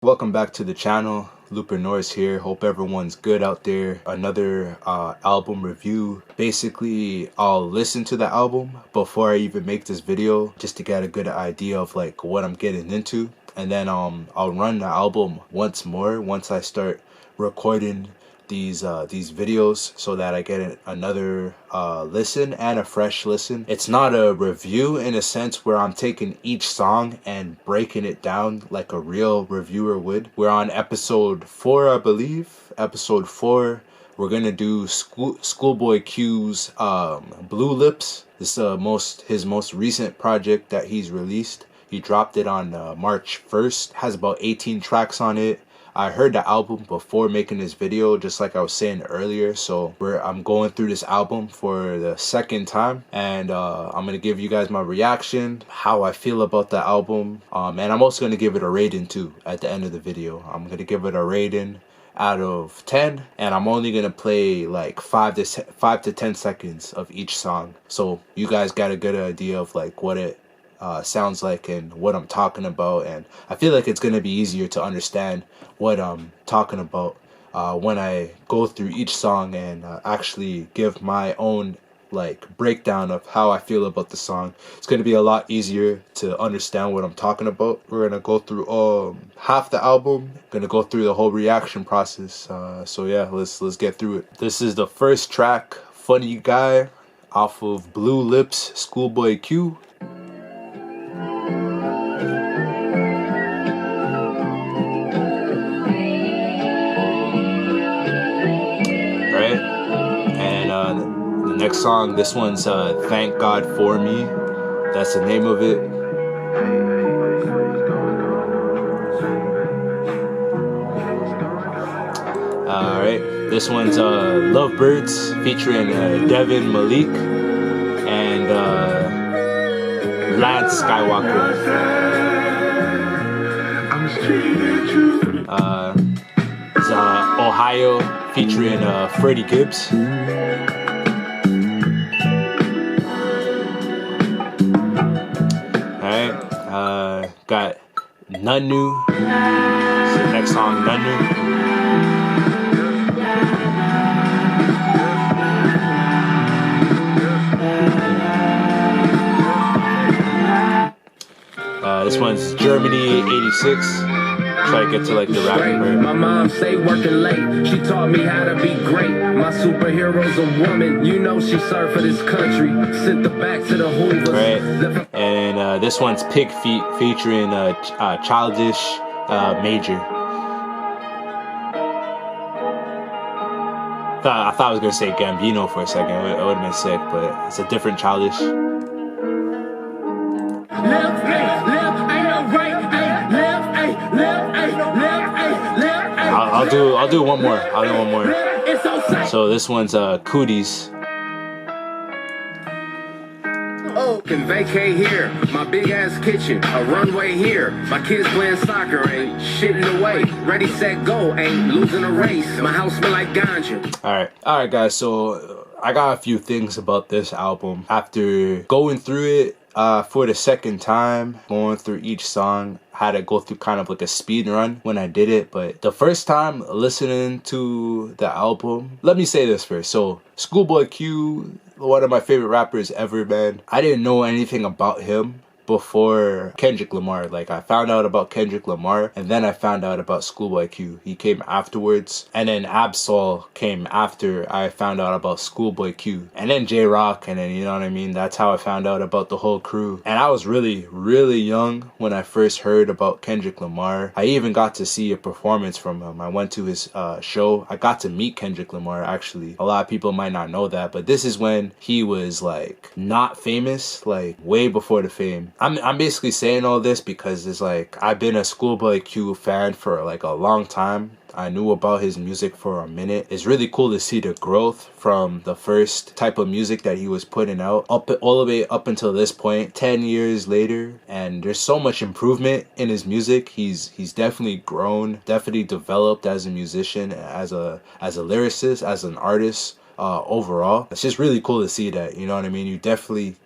Welcome back to the channel. Looper Norris here. Hope everyone's good out there. Another album review. Basically, I'll listen to the album before I even make this video just to get a good idea of like what I'm getting into, and then I'll run the album once more once I start recording these videos so that I get another listen and a fresh listen. It's not a review in a sense where I'm taking each song and breaking it down like a real reviewer would. We're on episode 4, I believe. Episode 4. We're gonna do Schoolboy Q's Blue Lips. This is his most recent project that he's released. He dropped it on March 1st. Has about 18 tracks on it. I heard the album before making this video, just like I was saying earlier. So I'm going through this album for the second time, and I'm gonna give you guys my reaction, how I feel about the album, and I'm also gonna give it a rating too at the end of the video. I'm gonna give it a rating out of 10, and I'm only gonna play like 5 to 10 seconds of each song, so you guys got a good idea of like what it sounds like and what I'm talking about. And I feel like it's gonna be easier to understand what I'm talking about when I go through each song and actually give my own like breakdown of how I feel about the song. It's gonna be a lot easier to understand what I'm talking about. We're gonna go through half the album, gonna go through the whole reaction process. So yeah, let's get through it. This is the first track, Funny Guy, off of Blue Lips, Schoolboy Q. Next song, this one's Thank God For Me. That's the name of it. Alright, this one's Lovebirds featuring Devin Malik and Lance Skywalker. It's Ohio featuring Freddie Gibbs. Got None New. This is the next song, None New. This one's Germany 86. Try to get to like the rapping part. My mom say working late. She taught me how to be great. My superhero's a woman. You know she served for this country. Sent the back to the Hoovers. Right. And this one's Pig Feet featuring Childish Major. I thought I was gonna say Gambino for a second. It would have been sick, but it's a different Childish. I'll do one more. So this one's Cooties. Oh, can vacate here. My big ass kitchen, a runway here. My kids playing soccer, ain't shitting away. Ready, set, go, ain't losing a race. My house smell like ganja. Alright guys, so I got a few things about this album. After going through it for the second time, going through each song, had to go through kind of like a speed run when I did it. But the first time listening to the album, let me say this first. So Schoolboy Q, one of my favorite rappers ever, man. I didn't know anything about him before Kendrick Lamar. Like, I found out about Kendrick Lamar, and then I found out about Schoolboy Q. He came afterwards, and then Absol came after I found out about Schoolboy Q, and then J-Rock, and then, you know what I mean, that's how I found out about the whole crew. And I was really young when I first heard about Kendrick Lamar. I even got to see a performance from him. I went to his show. I got to meet Kendrick Lamar, actually. A lot of people might not know that, but this is when he was like not famous, like way before the fame. I'm basically saying all this because it's like I've been a Schoolboy Q fan for like a long time. I knew about his music for a minute. It's really cool to see the growth from the first type of music that he was putting out all the way up until this point, 10 years later, and there's so much improvement in his music. He's definitely grown, definitely developed as a musician, as a lyricist, as an artist. Overall, it's just really cool to see that, you know what I mean? You definitely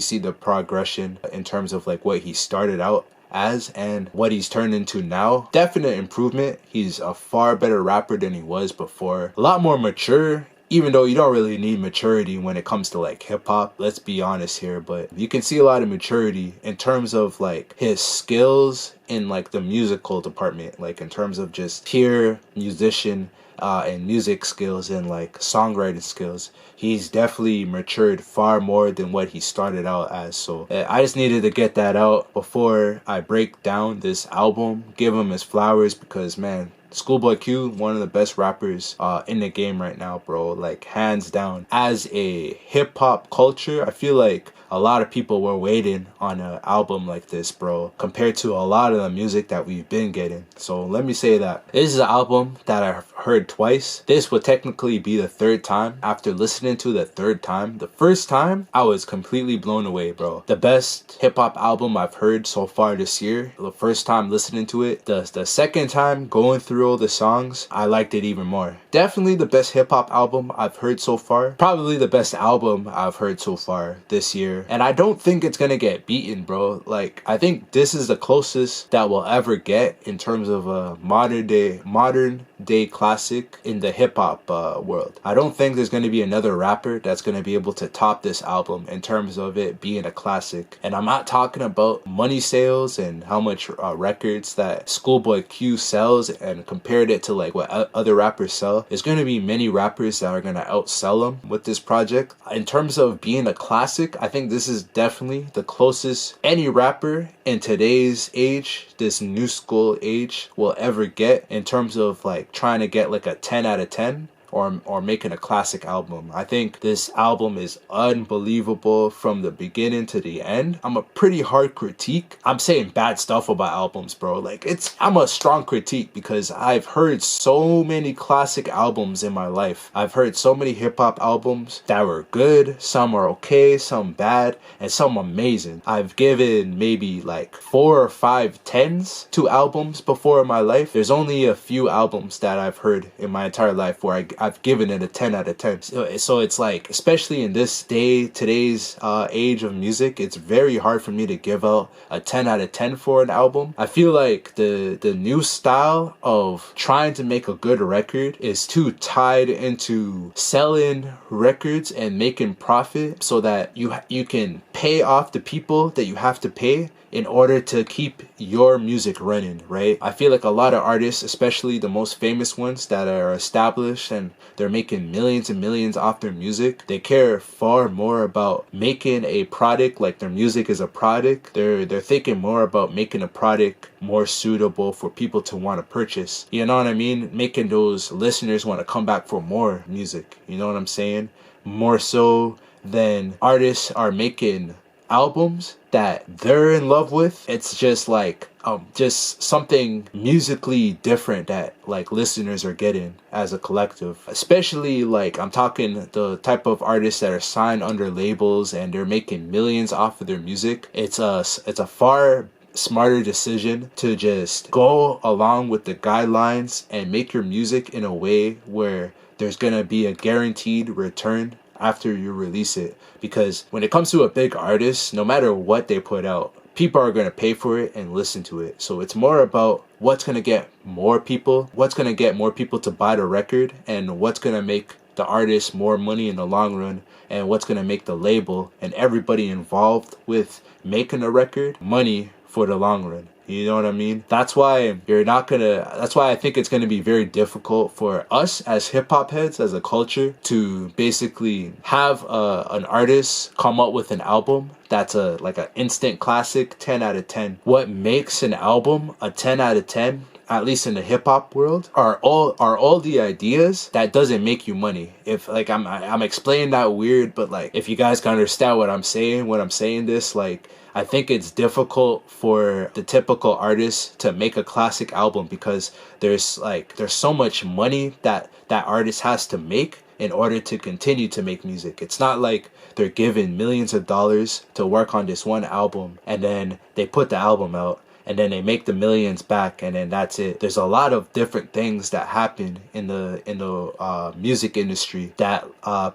see the progression in terms of like what he started out as and what he's turned into now. Definite improvement. He's a far better rapper than he was before. A lot more mature, even though you don't really need maturity when it comes to like hip hop, let's be honest here, but you can see a lot of maturity in terms of like his skills in like the musical department, like in terms of just pure musician and music skills and like songwriting skills. He's definitely matured far more than what he started out as. So I just needed to get that out before I break down this album, give him his flowers, because man, Schoolboy Q, one of the best rappers in the game right now, bro. Like hands down. As a hip hop culture, I feel like a lot of people were waiting on an album like this, bro, compared to a lot of the music that we've been getting. So let me say that this is an album that I've heard twice. This would technically be the third time. After listening to the third time, the first time I was completely blown away, bro. The best hip hop album I've heard so far this year. The first time listening to it. The second time going through all the songs, I liked it even more. Definitely the best hip hop album I've heard so far. Probably the best album I've heard so far this year. And I don't think it's gonna get beaten, bro. Like, I think this is the closest that we'll ever get in terms of a modern day classic in the hip hop world. I don't think there's gonna be another rapper that's gonna be able to top this album in terms of it being a classic. And I'm not talking about money sales and how much records that Schoolboy Q sells and compared it to like what other rappers sell. There's gonna be many rappers that are gonna outsell him with this project. In terms of being a classic, I think this is definitely the closest any rapper in today's age, this new school age, will ever get in terms of like trying to get like a 10 out of 10 or making a classic album. I think this album is unbelievable from the beginning to the end. I'm a pretty hard critique. I'm saying bad stuff about albums, bro. Like I'm a strong critique because I've heard so many classic albums in my life. I've heard so many hip hop albums that were good, some are okay, some bad, and some amazing. I've given maybe like 4 or 5 10s to albums before in my life. There's only a few albums that I've heard in my entire life where I've given it a 10 out of 10. So it's like, especially in today's age of music, it's very hard for me to give out a 10 out of 10 for an album. I feel like the new style of trying to make a good record is too tied into selling records and making profit so that you can pay off the people that you have to pay in order to keep your music running, right? I feel like a lot of artists, especially the most famous ones that are established and they're making millions and millions off their music, they care far more about making a product, like their music is a product. They're thinking more about making a product more suitable for people to want to purchase. You know what I mean? Making those listeners want to come back for more music. You know what I'm saying? More so than artists are making albums that they're in love with. It's just like just something musically different that like listeners are getting as a collective. Especially like I'm talking the type of artists that are signed under labels and they're making millions off of their music. It's a far smarter decision to just go along with the guidelines and make your music in a way where there's gonna be a guaranteed return after you release it. Because when it comes to a big artist, no matter what they put out, people are going to pay for it and listen to it. So it's more about what's going to get more people to buy the record, and what's going to make the artist more money in the long run, and what's going to make the label and everybody involved with making a record money for the long run. You know what I mean? That's why I think it's going to be very difficult for us as hip hop heads, as a culture, to basically have an artist come up with an album that's like an instant classic 10 out of 10. What makes an album a 10 out of 10, at least in the hip hop world, are all the ideas that doesn't make you money. If like I'm explaining that weird, but like if you guys can understand what I'm saying this, like I think it's difficult for the typical artist to make a classic album because there's so much money that artist has to make in order to continue to make music. It's not like they're given millions of dollars to work on this one album and then they put the album out and then they make the millions back, and then that's it. There's a lot of different things that happen in the music industry that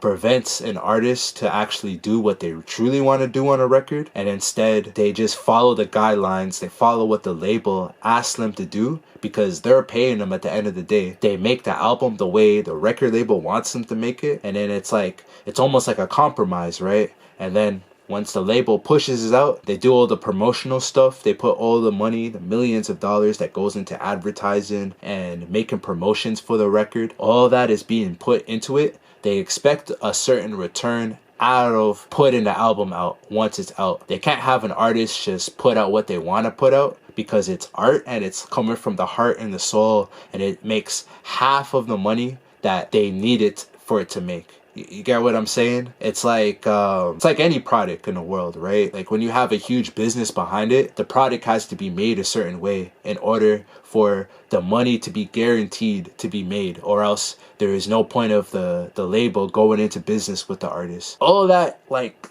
prevents an artist to actually do what they truly want to do on a record, and instead they just follow the guidelines, they follow what the label asks them to do, because they're paying them at the end of the day. They make the album the way the record label wants them to make it, and then it's like, it's almost like a compromise, right? And then once the label pushes it out, they do all the promotional stuff. They put all the money, the millions of dollars that goes into advertising and making promotions for the record. All that is being put into it. They expect a certain return out of putting the album out once it's out. They can't have an artist just put out what they want to put out, because it's art and it's coming from the heart and the soul, and it makes half of the money that they need it for it to make. You get what I'm saying? It's like any product in the world, right? Like when you have a huge business behind it, the product has to be made a certain way in order for the money to be guaranteed to be made, or else there is no point of the label going into business with the artist. All that, like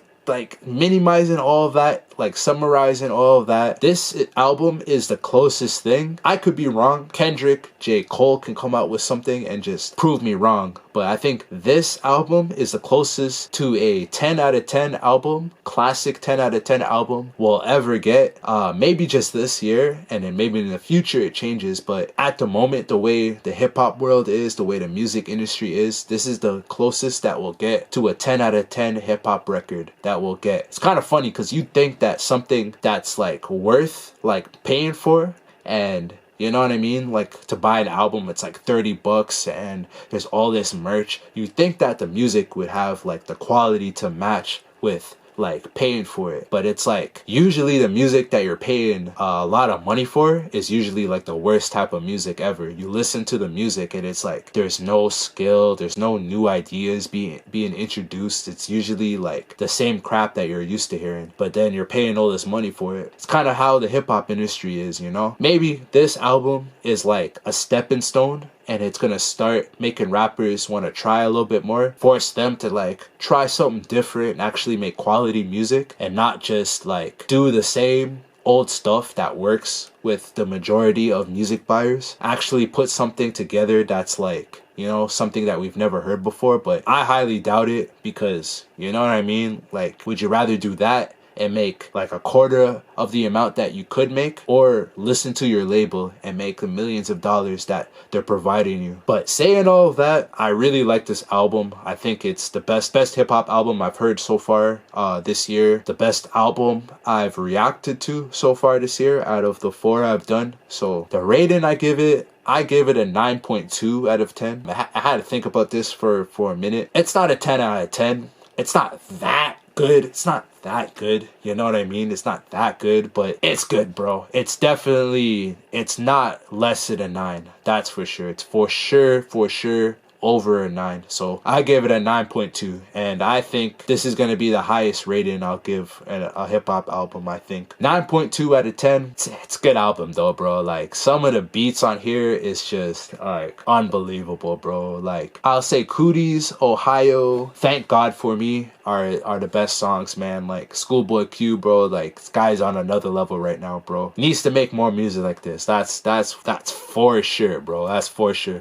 minimizing all of that, like summarizing all of that, this album is the closest thing. I could be wrong. Kendrick, J. Cole can come out with something and just prove me wrong, but I think this album is the closest to a 10 out of 10 album, classic 10 out of 10 album we'll ever get. Maybe just this year, and then maybe in the future it changes, but at the moment, the way the hip-hop world is, the way the music industry is, this is the closest that we'll get to a 10 out of 10 hip-hop record that we'll get. It's kind of funny because you think that something that's like worth like paying for, and you know what I mean, like to buy an album it's like $30 and there's all this merch, you think that the music would have like the quality to match with like paying for it. But it's like usually the music that you're paying a lot of money for is usually like the worst type of music ever. You listen to the music and it's like there's no skill, there's no new ideas being introduced. It's usually like the same crap that you're used to hearing, but then you're paying all this money for it. It's kind of how the hip-hop industry is, you know? Maybe this album is like a stepping stone, and it's gonna start making rappers want to try a little bit more, force them to like try something different and actually make quality music, and not just like do the same old stuff that works with the majority of music buyers. Actually put something together that's like, you know, something that we've never heard before. But I highly doubt it, because you know what I mean, like would you rather do that and make like a quarter of the amount that you could make, or listen to your label and make the millions of dollars that they're providing you? But saying all of that, I really like this album. I think it's the best hip-hop album I've heard so far this year. The best album I've reacted to so far this year out of the 4 I've done. So the rating I give it a 9.2 out of 10. I had to think about this for a minute. It's not a 10 out of 10. It's not that good. It's not that good. You know what I mean? It's not that good, but it's good, bro. It's definitely, it's not less than a 9. That's for sure. It's for sure over a 9. So I give it a 9.2, and I think this is going to be the highest rating I'll give a hip-hop album. I think 9.2 out of 10. It's a good album though, bro. Like some of the beats on here is just like unbelievable, bro. Like I'll say Cooties, Ohio, Thank God For Me are the best songs, man. Like Schoolboy Q, bro, like this guy's on another level right now, bro. Needs to make more music like this. That's for sure, bro. That's for sure.